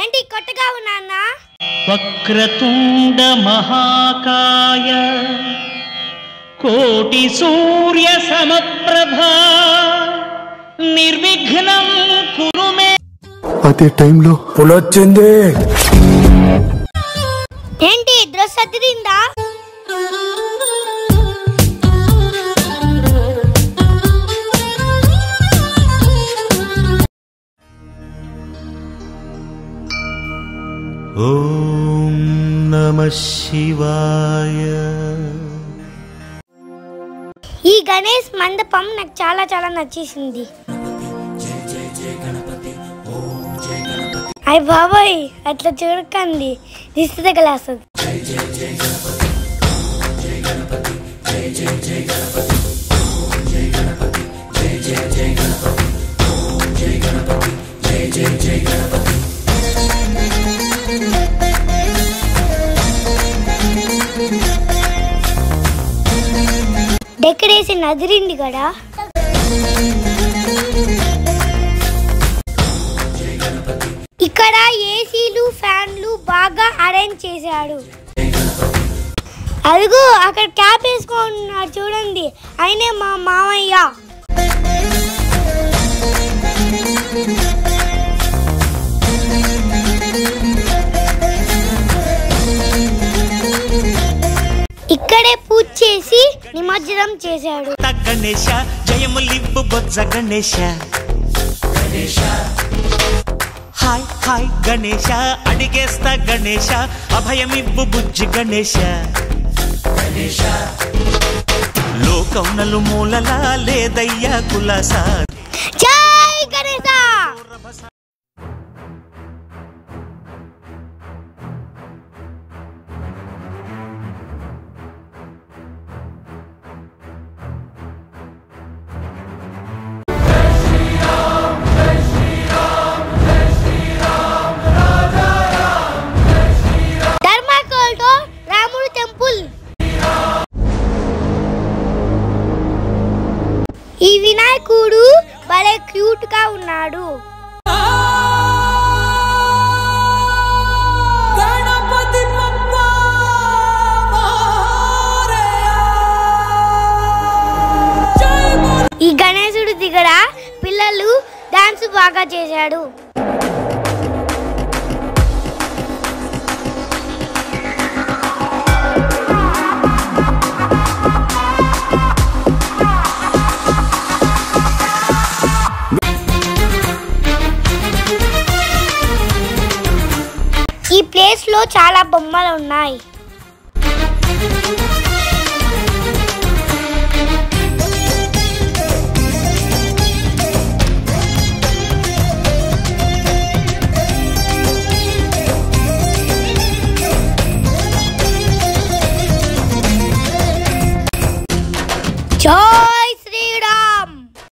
ఏంటి కొట్టగా ఉన్నానా? వక్రతుండ మహాకాయ కోటి సూర్య సమప్రభా నిర్విఘ్నం కురు మే. అదే టైంలో పులొచ్చింది. ఏంటి డ్రెస్ అదిరిందా? ఓం నమః శివాయ. ఈ గణేష్ మండపం నాకు చాలా చాలా నచ్చేసింది. అయ్య బాబాయ్ అట్లా చూడకండి, దిష్టి తగలేస్తుంది. డెకరేషన్ అదిరింది కదా. ఇక్కడ ఏసీలు ఫ్యాన్లు బాగా అరేంజ్ చేశాడు. అదిగో అక్కడ క్యాప్ వేసుకున్నాడు చూడండి, ఆయనే మా మామయ్య. ఇక్కడే పూజ చేసి నిమజ్జనం చేశాడు. గణేశ జయములివ్వు బొజ్జ గణేశ. హాయ్ హాయ్ గణేశ అడిగేస్తా గణేశ, అభయమివ్వు బుజ్జి గణేశ. లోకం నలు మూలలా లేదయ్యా కులాసా. జై గణేశ. రాముడు టెంపుల్. ఈ వినాయకుడు భలే క్యూట్ గా ఉన్నాడు. ఈ గణేశుడి దగ్గర పిల్లలు డాన్స్ బాగా చేశాడు. ఈ ప్లేస్ లో చాలా బొమ్మలు ఉన్నాయి.